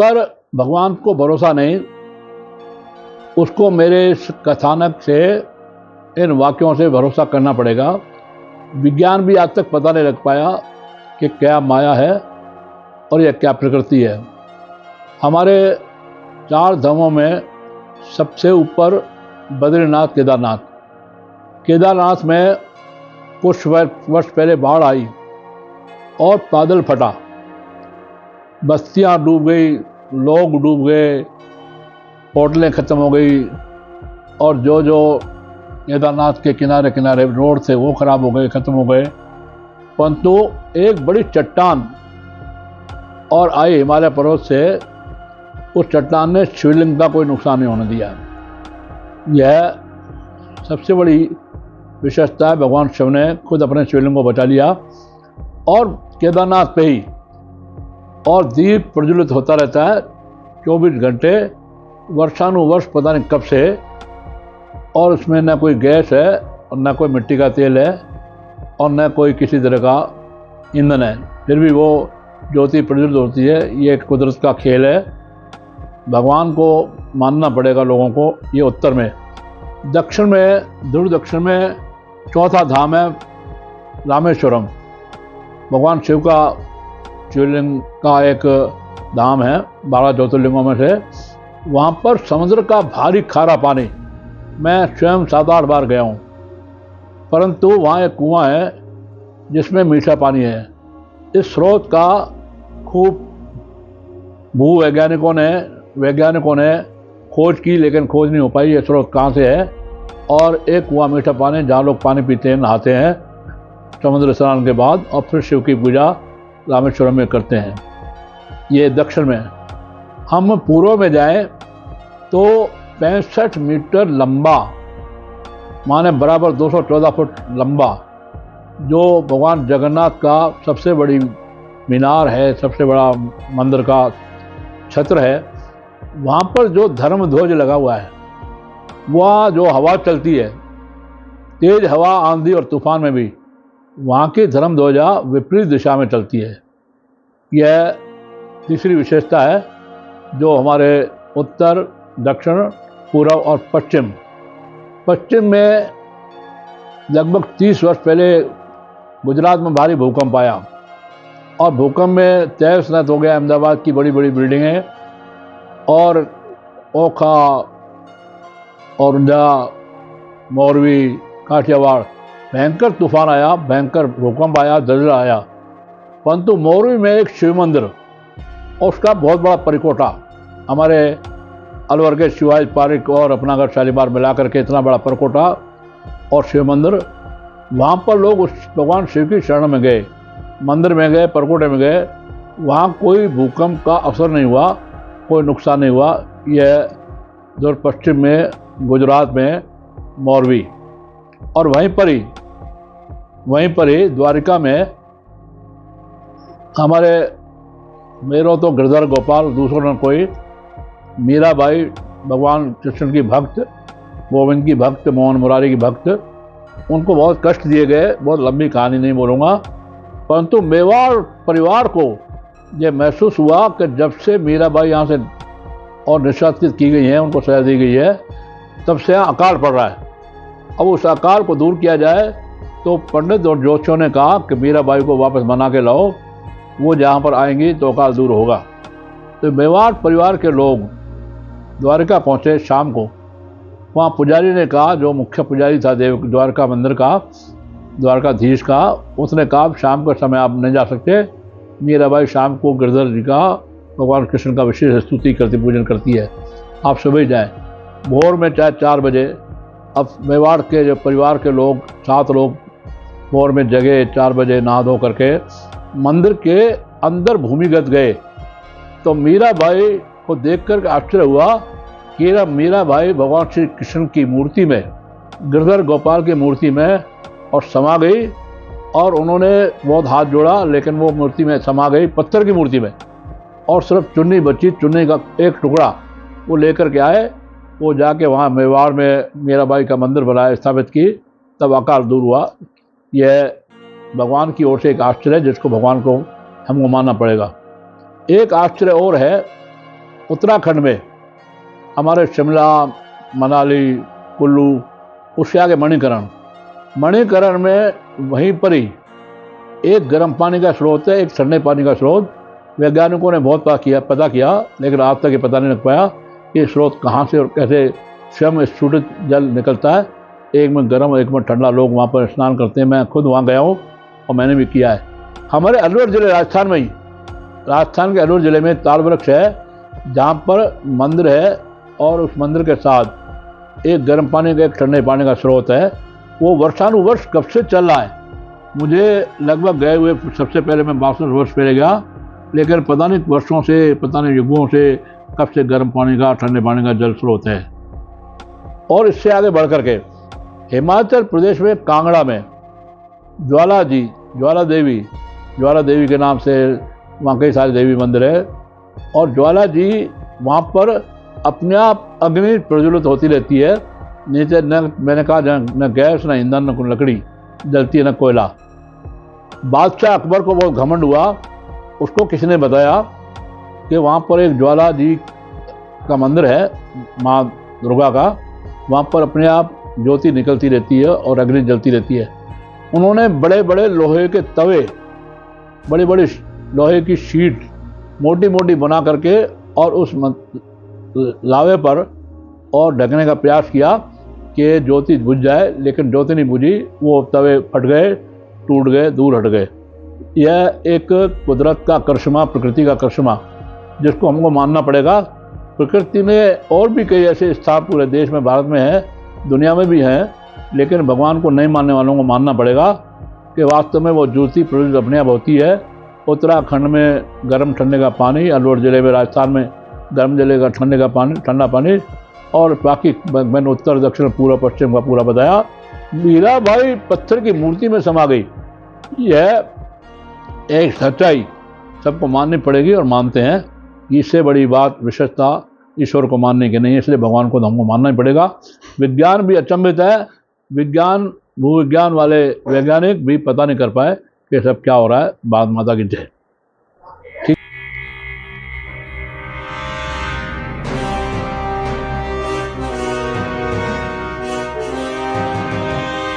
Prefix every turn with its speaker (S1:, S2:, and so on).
S1: पर भगवान को भरोसा नहीं, उसको मेरे इस कथानक से, इन वाक्यों से भरोसा करना पड़ेगा। विज्ञान भी आज तक पता नहीं लग पाया कि क्या माया है और यह क्या प्रकृति है। हमारे 4 धामों में सबसे ऊपर बद्रीनाथ, केदारनाथ। केदारनाथ में कुछ वर्ष पहले बाढ़ आई और बादल फटा, बस्तियां डूब गई, लोग डूब गए, होटलें ख़त्म हो गई और जो केदारनाथ के किनारे किनारे रोड थे वो ख़राब हो गए, ख़त्म हो गए। परंतु एक बड़ी चट्टान और आई हिमालय पर्वत से, उस चट्टान ने शिवलिंग का कोई नुकसान नहीं होने दिया। यह सबसे बड़ी विशेषता है। भगवान शिव ने खुद अपने शिवलिंग को बचा लिया और केदारनाथ पे ही, और दीप प्रज्वलित होता रहता है 24 घंटे, वर्षानुवर्ष, पता नहीं कब से। और उसमें न कोई गैस है और न कोई मिट्टी का तेल है और न कोई किसी तरह का ईंधन है, फिर भी वो ज्योति प्रज्वलित होती है। ये एक कुदरत का खेल है। भगवान को मानना पड़ेगा लोगों को। ये उत्तर में। दक्षिण में, ध्रुव दक्षिण में चौथा धाम है रामेश्वरम। भगवान शिव का शिवलिंग का एक धाम है 12 ज्योतिर्लिंगों में से। वहाँ पर समुद्र का भारी खारा पानी, मैं स्वयं 7-8 बार गया हूँ, परंतु वहाँ एक कुआं है जिसमें मीठा पानी है। इस स्रोत का खूब वैज्ञानिकों ने खोज की, लेकिन खोज नहीं हो पाई ये स्रोत कहाँ से है। और एक कुआं मीठा पानी जहाँ लोग पानी पीते हैं, नहाते हैं समुद्र स्नान के बाद, और फिर शिव की पूजा रामेश्वरम में करते हैं। ये दक्षिण में। हम पूर्व में जाएं तो 65 मीटर लंबा, माने बराबर 214 फुट लंबा, जो भगवान जगन्नाथ का सबसे बड़ी मीनार है, सबसे बड़ा मंदिर का छत्र है, वहाँ पर जो धर्म ध्वज लगा हुआ है, वह जो हवा चलती है, तेज हवा, आंधी और तूफान में भी वहाँ की धर्म ध्वजा विपरीत दिशा में चलती है। यह तीसरी विशेषता है जो हमारे उत्तर, दक्षिण, पूर्व और पश्चिम में लगभग 30 वर्ष पहले गुजरात में भारी भूकंप आया और भूकंप में तहस नहस हो गया अहमदाबाद की बड़ी बड़ी बिल्डिंगें, और ओखा, औरंजा, मोरवी, काठियावाड़, भयंकर तूफान आया, भयंकर भूकंप आया, जलजला आया। परंतु मोरवी में एक शिव मंदिर और उसका बहुत बड़ा परिकोटा, हमारे अलवर के शिवाजी पार्क और अपनागढ़ शालीमार मिलाकर के इतना बड़ा परिकोटा और शिव मंदिर, वहाँ पर लोग उस भगवान शिव की शरण में गए, मंदिर में गए, परिकोटे में गए। वहाँ कोई भूकंप का असर नहीं हुआ, कोई नुकसान नहीं हुआ। यह दूर पश्चिम में गुजरात में मोरवी। और वहीं पर ही द्वारिका में हमारे मेरो तो गिरधर गोपाल, दूसरों ने कोई, मीराबाई भगवान कृष्ण की भक्त, गोविंद की भक्त, मोहन मुरारी की भक्त, उनको बहुत कष्ट दिए गए। बहुत लंबी कहानी नहीं बोलूँगा, परंतु मेवाड़ परिवार को ये महसूस हुआ कि जब से मीराबाई यहाँ से और निशासित की गई हैं, उनको सजा दी गई है, तब से यहाँ अकाल पड़ रहा है। अब उस अकाल को दूर किया जाए तो पंडित और ज्योतिषियों ने कहा कि मीराबाई को वापस मना के लाओ, वो जहाँ पर आएंगी तो अकाल दूर होगा। तो मेवाड़ परिवार के लोग द्वारका पहुँचे शाम को। वहाँ पुजारी ने कहा, जो मुख्य पुजारी था देव द्वारका मंदिर का, द्वारकाधीश का, उसने कहा शाम के समय आप नहीं जा सकते। मीराबाई शाम को गिरधर जी का, भगवान कृष्ण का विशेष स्तुति करती, पूजन करती है, आप सुबह ही जाएँ। भोर में चाहे 4 बजे, अब मेवाड़ के जो परिवार के लोग 7 लोग भोर में जगे, 4 बजे नहा धो करके मंदिर के अंदर भूमिगत गए। तो मीराबाई को देखकर आश्चर्य हुआ कि मीराबाई भगवान श्री कृष्ण की मूर्ति में, गिरधर गोपाल की मूर्ति में और समा गई। और उन्होंने बहुत हाथ जोड़ा, लेकिन वो मूर्ति में समा गई, पत्थर की मूर्ति में, और सिर्फ चुन्नी बची, चुन्नी का एक टुकड़ा वो लेकर के आए। वो जाके वहाँ मेवाड़ में मीराबाई का मंदिर बनाया, स्थापित की, तब अकाल दूर हुआ। यह भगवान की ओर से एक आश्चर्य है जिसको भगवान को हमको मानना पड़ेगा। एक आश्चर्य और है उत्तराखंड में हमारे शिमला, मनाली, कुल्लू, उससे आगे मणिकरण में वहीं पर ही एक गर्म पानी का स्रोत है, एक ठंडे पानी का स्रोत। वैज्ञानिकों ने बहुत पता किया, लेकिन आज तक ये पता नहीं लग पाया कि स्रोत कहाँ से और कैसे स्वयं स्फुटित जल निकलता है। एक में गर्म, एक में ठंडा। लोग वहाँ पर स्नान करते हैं। मैं खुद वहाँ गया हूँ और मैंने भी किया है। हमारे अलवर ज़िले, राजस्थान में ही, राजस्थान के अलवर ज़िले में ताल वृक्ष है, जहाँ पर मंदिर है और उस मंदिर के साथ एक गर्म पानी का, एक ठंडे पानी का स्रोत है। वो वर्षानुवर्ष कब से चल रहा है। मुझे लगभग गए हुए सबसे पहले मैं 62 वर्ष पहले गया, लेकिन पता नहीं वर्षों से, पता नहीं युगों से कब से गर्म पानी का, ठंडे पानी का जल स्रोत है। और इससे आगे बढ़ करके हिमाचल प्रदेश में कांगड़ा में ज्वाला देवी के नाम से वहाँ कई सारे देवी मंदिर है। और ज्वाला जी वहाँ पर अपने आप अग्नि प्रज्वलित होती रहती है। नीचे न, मैंने कहा, न गैस, न ईंधन, न लकड़ी जलती है, न कोयला। बादशाह अकबर को बहुत घमंड हुआ। उसको किसी ने बताया कि वहाँ पर एक ज्वाला जी का मंदिर है, माँ दुर्गा का। वहाँ पर अपने आप ज्योति निकलती रहती है और अग्नि जलती रहती है। उन्होंने बड़े बड़े लोहे के तवे, बड़ी बड़ी लोहे की शीट मोटी मोटी बना करके और उस लावे पर और ढकने का प्रयास किया कि ज्योति बुझ जाए, लेकिन ज्योति नहीं बुझी। वो तवे फट गए, टूट गए, दूर हट गए। यह एक कुदरत का करिश्मा, प्रकृति का करिश्मा, जिसको हमको मानना पड़ेगा। प्रकृति में और भी कई ऐसे स्थान पूरे देश में, भारत में है, दुनिया में भी हैं, लेकिन भगवान को नहीं मानने वालों को मानना पड़ेगा कि वास्तव में वो ज्योति प्रज्वलित अपने आप होती है। उत्तराखंड में गर्म ठंडे का पानी, अलवर ज़िले में, राजस्थान में गर्म ज़िले का ठंडा पानी, और बाकी मैंने उत्तर, दक्षिण, पूर्व, पश्चिम का पूरा बताया। मीराबाई पत्थर की मूर्ति में समा गई। यह एक सच्चाई सबको माननी पड़ेगी और मानते हैं। इससे बड़ी बात, विशेषता ईश्वर को मानने की नहीं है, इसलिए भगवान को हमको मानना ही पड़ेगा। विज्ञान भी अचंभित है। भूविज्ञान वाले वैज्ञानिक भी पता नहीं कर पाए कि सब क्या हो रहा है। भारत माता की जय।